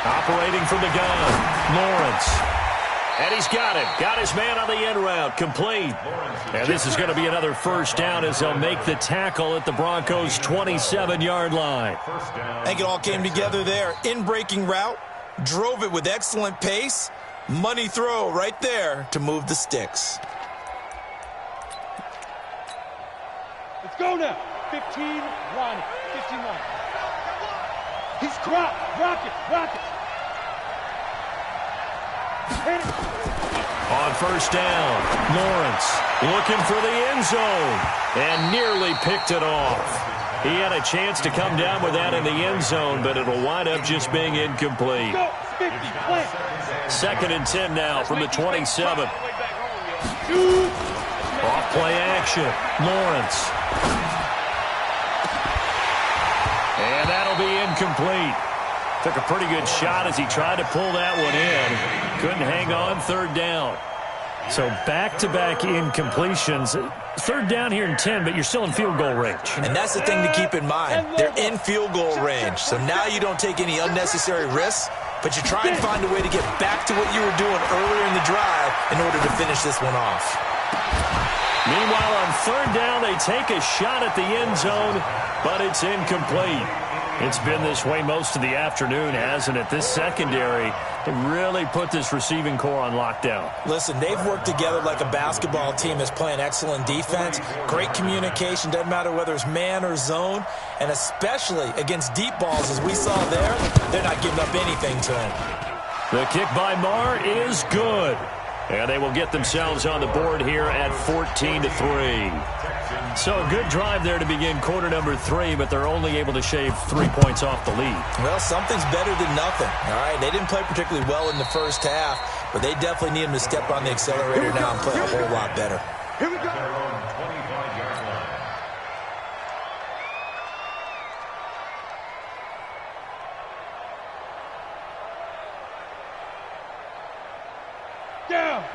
Operating from the gun, Lawrence. And he's got it. Got his man on the end route. Complete. And this is going to be another first down as they'll make the tackle at the Broncos' 27-yard line. I think it all came together there. In-breaking route. Drove it with excellent pace. Money throw right there to move the sticks. Let's go now. 15, Ronnie. 15, Ronnie. He's rocket. On first down, Lawrence looking for the end zone and nearly picked it off. He had a chance to come down with that in the end zone, but it'll wind up just being incomplete. 2nd and 10 now from the 27. Off play action, Lawrence. And that'll be incomplete. Took a pretty good shot as he tried to pull that one in. Couldn't hang on, 3rd down. So back-to-back incompletions. 3rd down here in 10, but you're still in field goal range. And that's the thing to keep in mind. They're in field goal range. So now you don't take any unnecessary risks, but you try and find a way to get back to what you were doing earlier in the drive in order to finish this one off. Meanwhile, on 3rd down, they take a shot at the end zone, but it's incomplete. It's been this way most of the afternoon, hasn't it? This secondary really put this receiving core on lockdown. Listen, they've worked together like a basketball team that's playing excellent defense. Great communication, doesn't matter whether it's man or zone. And especially against deep balls, as we saw there, they're not giving up anything to him. The kick by Marr is good. And they will get themselves on the board here at 14-3. So a good drive there to begin quarter number 3, but they're only able to shave 3 points off the lead. Well, something's better than nothing. All right, they didn't play particularly well in the first half, but they definitely need them to step on the accelerator now and play a whole lot better. Here we go.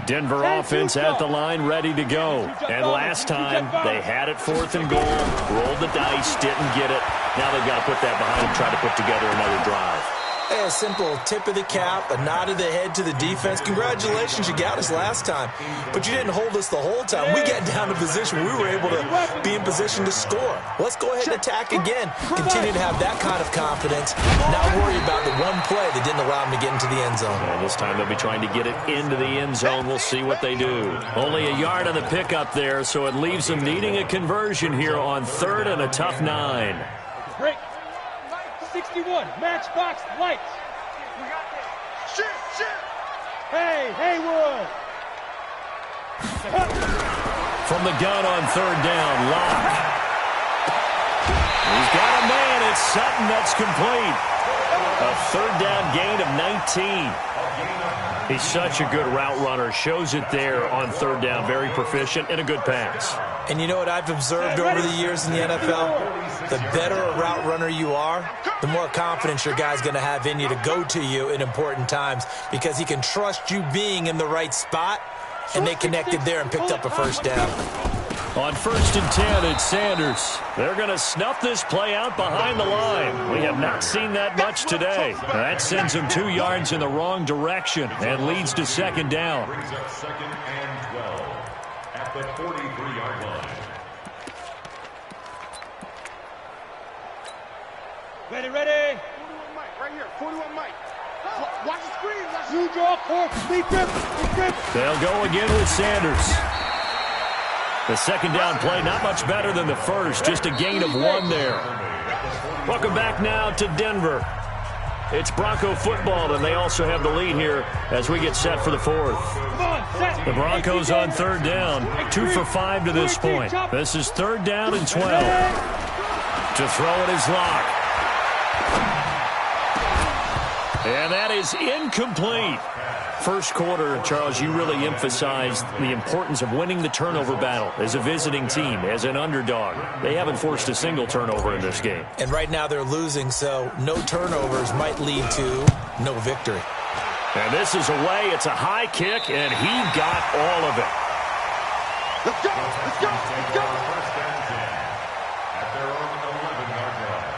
Denver offense at the line, ready to go. And last time, they had it 4th and goal, rolled the dice, didn't get it. Now they've got to put that behind them, try to put together another drive. A simple tip of the cap, a nod of the head to the defense. Congratulations, you got us last time. But you didn't hold us the whole time. We got down to position. We were able to be in position to score. Let's go ahead and attack again. Continue to have that kind of confidence. Not worry about the one play that didn't allow them to get into the end zone. And this time they'll be trying to get it into the end zone. We'll see what they do. Only a yard on the pickup there, so it leaves them needing a conversion here on 3rd and a tough 9. Break. 61, matchbox lights. Shoot. Hey, Haywood. From the gun on 3rd down, Locke. He's got a man. It's Sutton. That's complete. A 3rd down gain of 19. He's such a good route runner. Shows it there on 3rd down. Very proficient and a good pass. And you know what I've observed over the years in the NFL? The better a route runner you are, the more confidence your guy's going to have in you to go to you in important times because he can trust you being in the right spot, and they connected there and picked up a 1st down. On 1st and 10, it's Sanders. They're going to snuff this play out behind the line. We have not seen that much today. That sends them 2 yards in the wrong direction and leads to 2nd down. Brings up 2nd and 12 at the 43-yard line. Ready. 41 Mike, right here. 41 Mike. Watch the screen. You draw course. Lead grip. They'll go again with Sanders. The 2nd down play, not much better than the first, just a gain of 1 there. Welcome back now to Denver. It's Bronco football, and they also have the lead here as we get set for the 4th. The Broncos on 3rd down, 2 for 5 to this point. This is 3rd down and 12. To throw it is Locke. And that is incomplete. First quarter, Charles, you really emphasized the importance of winning the turnover battle as a visiting team, as an underdog. They haven't forced a single turnover in this game. And right now they're losing, so no turnovers might lead to no victory. And this is away. It's a high kick, and he got all of it. Let's go. First and 10 at their own 11-yard line.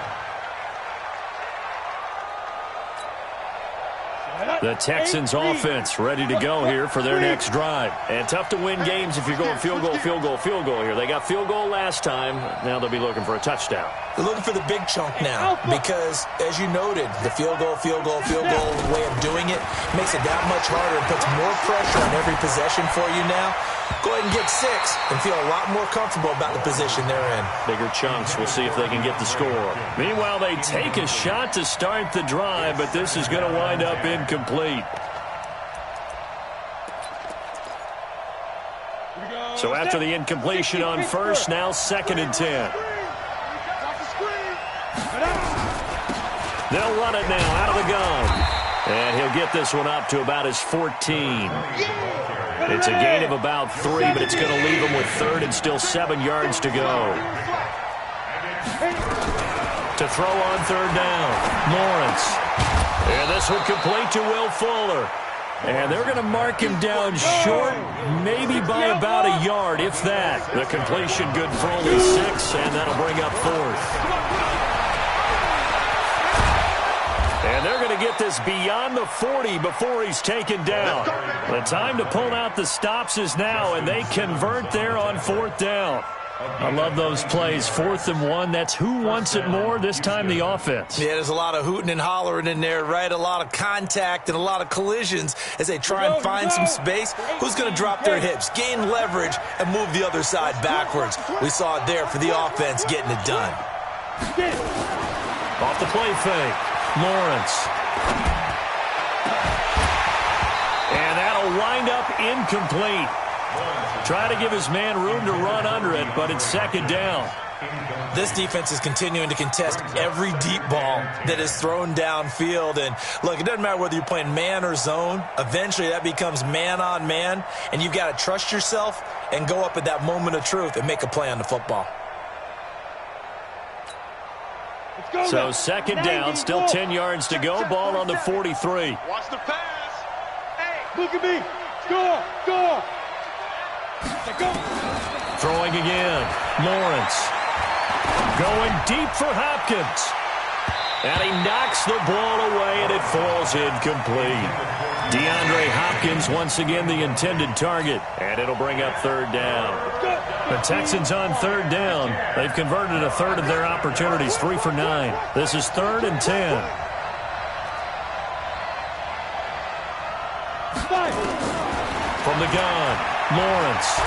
The Texans offense ready to go here for their next drive. And tough to win games if you're going field goal, field goal, field goal here. They got field goal last time. Now they'll be looking for a touchdown. They're looking for the big chunk now because, as you noted, the field goal way of doing it makes it that much harder and puts more pressure on every possession for you now. Go ahead and get 6 and feel a lot more comfortable about the position they're in. Bigger chunks. We'll see if they can get the score. Meanwhile, they take a shot to start the drive, but this is going to wind up incomplete. So after the incompletion on first, now 2nd and 10. They'll run it now out of the gun. And he'll get this one up to about his 14. It's a gain of about 3, but it's going to leave him with 3rd and still 7 yards to go. To throw on 3rd down, Lawrence. And this one complete to Will Fuller. And they're going to mark him down short, maybe by about a yard, if that. The completion good for only 6, and that'll bring up 4th. And they're going to get this beyond the 40 before he's taken down. The time to pull out the stops is now, and they convert there on 4th down. I love those plays. 4th and 1, that's who wants it more, this time the offense. Yeah, there's a lot of hooting and hollering in there, right? A lot of contact and a lot of collisions as they try and find some space. Who's going to drop their hips, gain leverage, and move the other side backwards? We saw it there for the offense getting it done. Off the play fake, Lawrence. And that'll wind up incomplete. Try to give his man room to run under it, but it's 2nd down. This defense is continuing to contest every deep ball that is thrown downfield. And, look, it doesn't matter whether you're playing man or zone. Eventually that becomes man on man, and you've got to trust yourself and go up at that moment of truth and make a play on the football. So 2nd down, still 10 yards to go. Ball on the 43. Watch the pass. Hey, look at me. Score, score. Throwing again, Lawrence. Going deep for Hopkins. And he knocks the ball away, and it falls incomplete. DeAndre Hopkins once again the intended target, and it'll bring up 3rd down. The Texans on 3rd down. They've converted a 1/3 of their opportunities, 3 for 9. This is 3rd and 10. From the gun, Lawrence.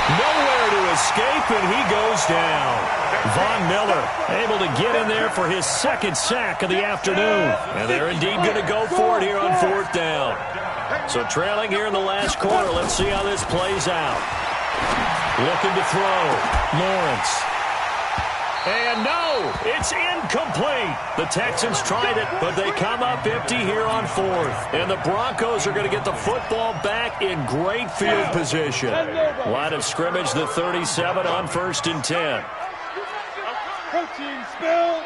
Nowhere to escape, and he goes down. Von Miller able to get in there for his 2nd sack of the afternoon. And they're indeed going to go for it here on 4th down. So trailing here in the last quarter, let's see how this plays out. Looking to throw, Lawrence. And no, it's incomplete. The Texans tried it, but they come up empty here on 4th. And the Broncos are going to get the football back in great field position. Line of scrimmage, the 37 on 1st and 10. Protein spill.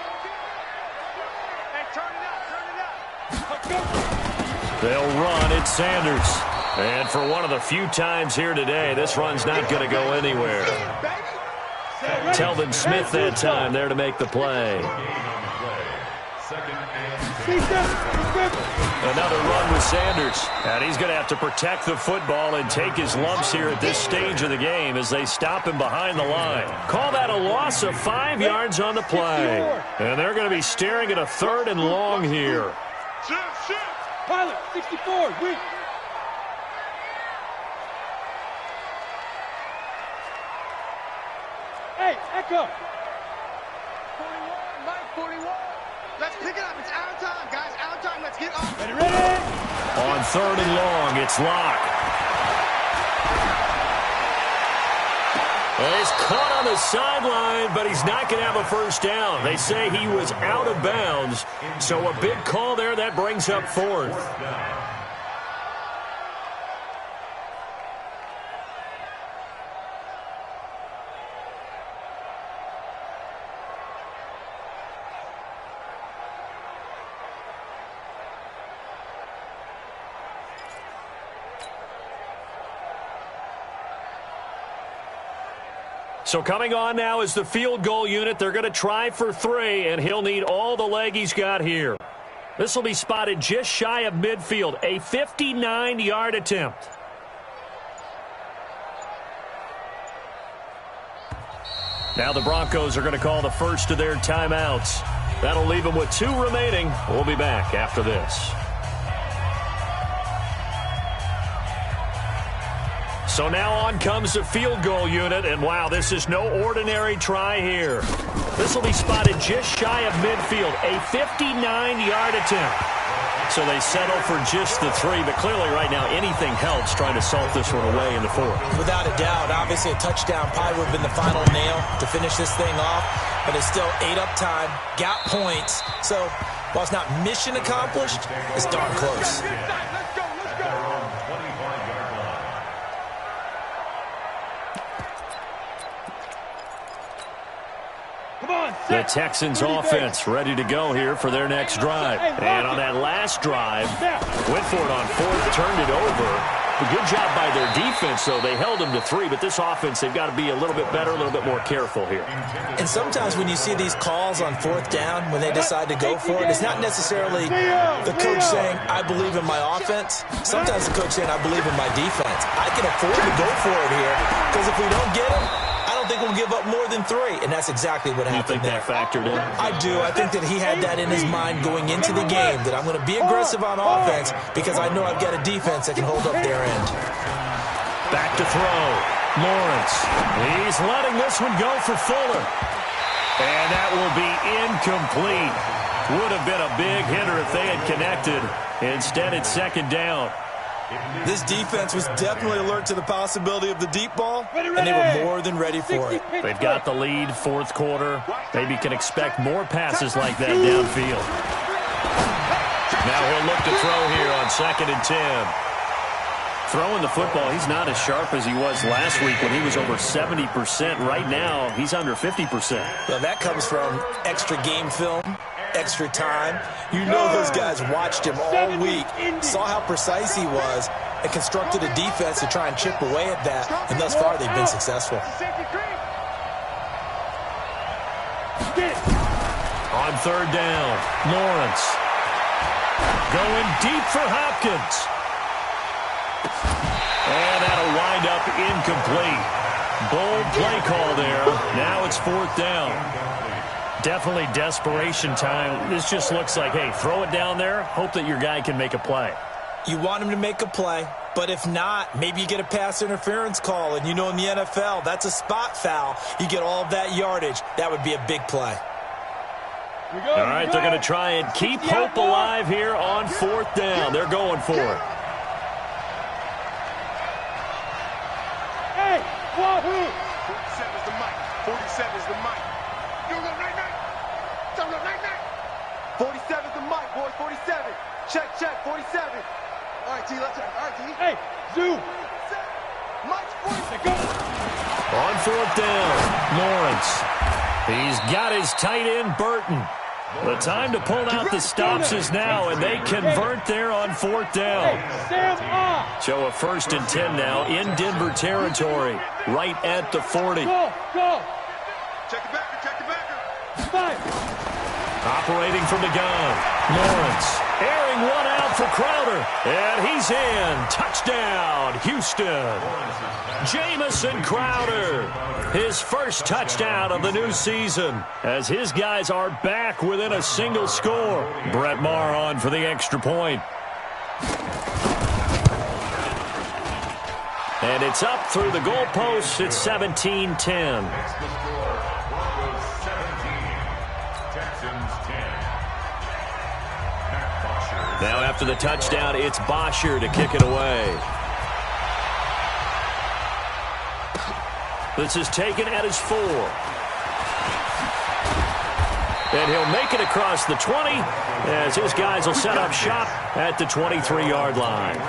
hey, turn it up. They'll run. It's Sanders. And for one of the few times here today, this run's not going to go anywhere. Telvin Smith that time there to make the play. Another run with Sanders. And he's going to have to protect the football and take his lumps here at this stage of the game as they stop him behind the line. Call that a loss of 5 yards on the play. And they're going to be staring at a 3rd and long here. Pilot, 64, weak. Hey, Echo. 41, Mike, 41. Let's pick it up. It's out of time, guys. Out of time. Let's get off. Ready, ready. On 3rd and long, it's Locke. Well, he's caught on the sideline, but he's not going to have a 1st down. They say he was out of bounds, so a big call there. That brings up 4th. So coming on now is the field goal unit. They're going to try for 3, and he'll need all the leg he's got here. This will be spotted just shy of midfield, a 59-yard attempt. Now the Broncos are going to call the first of their timeouts. That'll leave them with 2 remaining. We'll be back after this. So now on comes the field goal unit, and wow, this is no ordinary try here. This will be spotted just shy of midfield, a 59-yard attempt. So they settle for just the 3, but clearly right now anything helps trying to salt this one away in the 4th. Without a doubt, obviously a touchdown probably would have been the final nail to finish this thing off, but it's still 8 up time, got points. So while it's not mission accomplished, it's darn close. The Texans offense ready to go here for their next drive. And on that last drive, went for it on 4th, turned it over. A good job by their defense, though. They held them to 3, but this offense, they've got to be a little bit better, a little bit more careful here. And sometimes when you see these calls on 4th down, when they decide to go for it, it's not necessarily the coach saying, I believe in my offense. Sometimes the coach saying, I believe in my defense. I can afford to go for it here, because if we don't get them, I don't think we'll give up more than 3, and that's exactly what happened there. You think that factored in? I do. I think that he had that in his mind going into the game, that I'm going to be aggressive on offense because I know I've got a defense that can hold up their end. Back to throw. Lawrence. He's letting this one go for Fuller. And that will be incomplete. Would have been a big hitter if they had connected. Instead, it's 2nd down. This defense was definitely alert to the possibility of the deep ball, and they were more than ready for it. They've got the lead, 4th quarter. Maybe can expect more passes like that downfield. Now he'll look to throw here on 2nd and 10. Throwing the football, he's not as sharp as he was last week when he was over 70%. Right now, he's under 50%. Well, that comes from extra game film, extra time. You know those guys watched him all week, saw how precise he was, and constructed a defense to try and chip away at that, and thus far they've been successful. On 3rd down, Lawrence. Going deep for Hopkins. And that'll wind up incomplete. Bold play call there. Now it's 4th down. Definitely desperation time. This just looks like, hey, throw it down there, hope that your guy can make a play. You want him to make a play, but if not, maybe you get a pass interference call, and you know in the NFL, that's a spot foul. You get all of that yardage. That would be a big play. All right, they're going to try and keep hope alive here on 4th down. They're going for it. Hey, Wahoo! 47 is the mic. 47 is the mic. You look right now. Don't look right now. 47 is the mic, boys. 47. Check. 47. All right, T. Let's check. All right, T. Hey, Zoo! Mike's 47. Go! On 4th down, Lawrence. He's got his tight end, Burton. The time to pull out the stops is now, and they convert there on 4th down. So a 1st and 10 now in Denver territory, right at the 40. Go! Check the backer. 5. Operating from the gun, Lawrence. Airing one out for Crowder, and he's in. Touchdown, Houston. Jamison Crowder, his first touchdown of the new season, as his guys are back within a single score. Brett Maher on for the extra point. And it's up through the goalposts. It's 17-10. Now after the touchdown, it's Bosher to kick it away. This is taken at his 4. And he'll make it across the 20 as his guys will set up shop at the 23-yard line.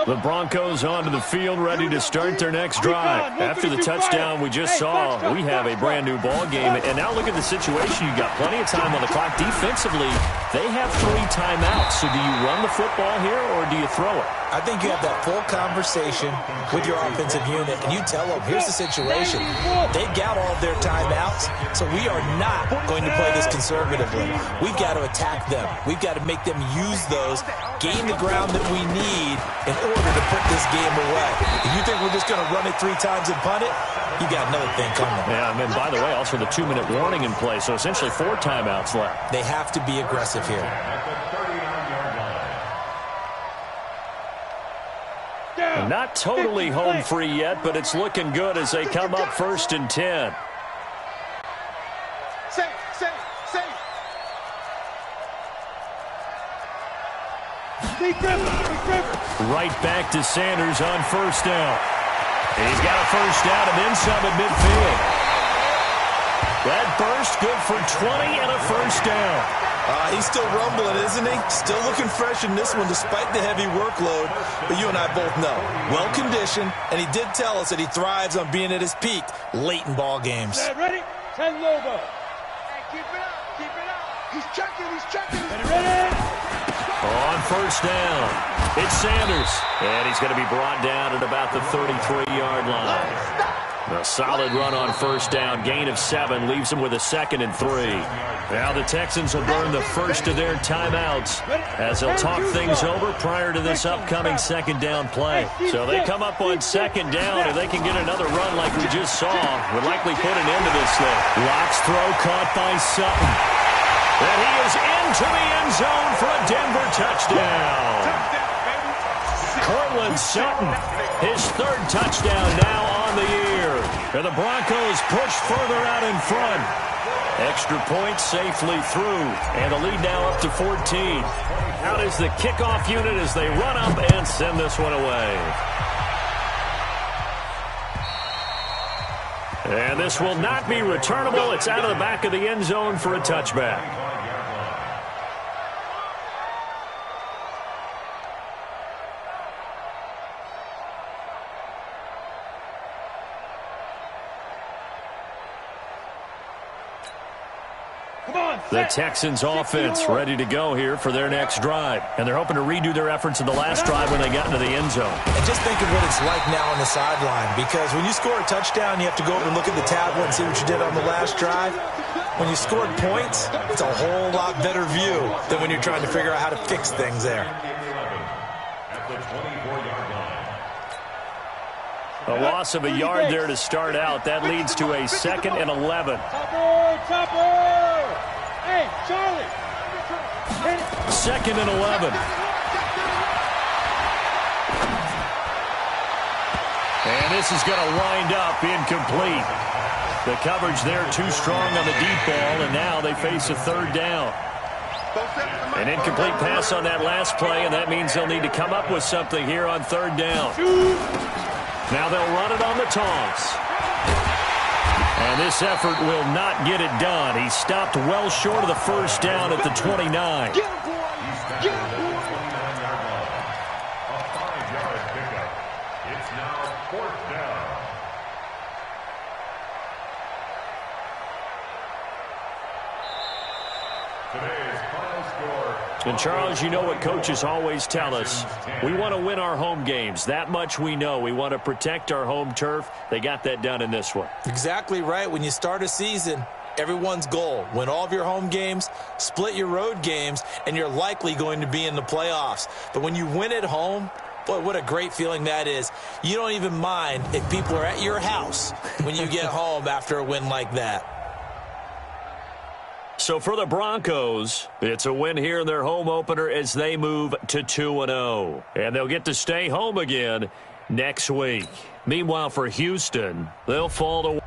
The Broncos onto the field, ready to start their next drive. After the touchdown we just saw, we have a brand new ball game. And now look at the situation. You've got plenty of time on the clock defensively. They have 3 timeouts, so do you run the football here or do you throw it? I think you have that full conversation with your offensive unit, and you tell them, here's the situation. They've got all of their timeouts, so we are not going to play this conservatively. We've got to attack them. We've got to make them use those, gain the ground that we need in order to put this game away. If you think we're just going to run it 3 times and punt it, you got another thing coming. Yeah, and then, by the way, also the 2-minute warning in play, so essentially 4 timeouts left. They have to be aggressive here. And not totally home free yet, but it's looking good as they come up 1st and 10. Right back to Sanders on 1st down. He's got a 1st down and then some at midfield. That burst good for 20 and a 1st down. He's still rumbling, isn't he? Still looking fresh in this one despite the heavy workload. But you and I both know, well-conditioned, and he did tell us that he thrives on being at his peak late in ball games. Ready? 10 Lobo. Hey, keep it up, keep it up. He's checking. Ready? On 1st down, it's Sanders. And he's going to be brought down at about the 33-yard line. A solid run on 1st down, gain of 7, leaves him with a 2nd and 3. Now the Texans will burn the first of their timeouts as they'll talk things over prior to this upcoming 2nd down play. So they come up on 2nd down, and they can get another run like we just saw. Would likely put an end to this thing. Locke's throw caught by Sutton. And he is into the end zone for a Denver touchdown. Cortland Sutton, his 3rd touchdown now on the year. And the Broncos push further out in front. Extra point safely through. And the lead now up to 14. Out is the kickoff unit as they run up and send this one away. And this will not be returnable. It's out of the back of the end zone for a touchback. The Texans offense ready to go here for their next drive. And they're hoping to redo their efforts in the last drive when they got into the end zone. And just think of what it's like now on the sideline, because when you score a touchdown, you have to go over and look at the tablet and see what you did on the last drive. When you scored points, it's a whole lot better view than when you're trying to figure out how to fix things there. A loss of a yard there to start out. That leads to a 2nd and 11. Chopper! Hey, Charlie! 2nd and 11. And this is going to wind up incomplete. The coverage there too strong on the deep ball, and now they face a 3rd down. An incomplete pass on that last play, and that means they'll need to come up with something here on 3rd down. Now they'll run it on the toss. And this effort will not get it done. He stopped well short of the 1st down at the 29. A 5-yard pickup. It's now 4th down. Today's final score. And, Charles, you know what coaches always tell us. We want to win our home games. That much we know. We want to protect our home turf. They got that done in this one. Exactly right. When you start a season, everyone's goal, win all of your home games, split your road games, and you're likely going to be in the playoffs. But when you win at home, boy, what a great feeling that is. You don't even mind if people are at your house when you get home after a win like that. So for the Broncos, it's a win here in their home opener as they move to 2-0. And they'll get to stay home again next week. Meanwhile, for Houston, they'll fall to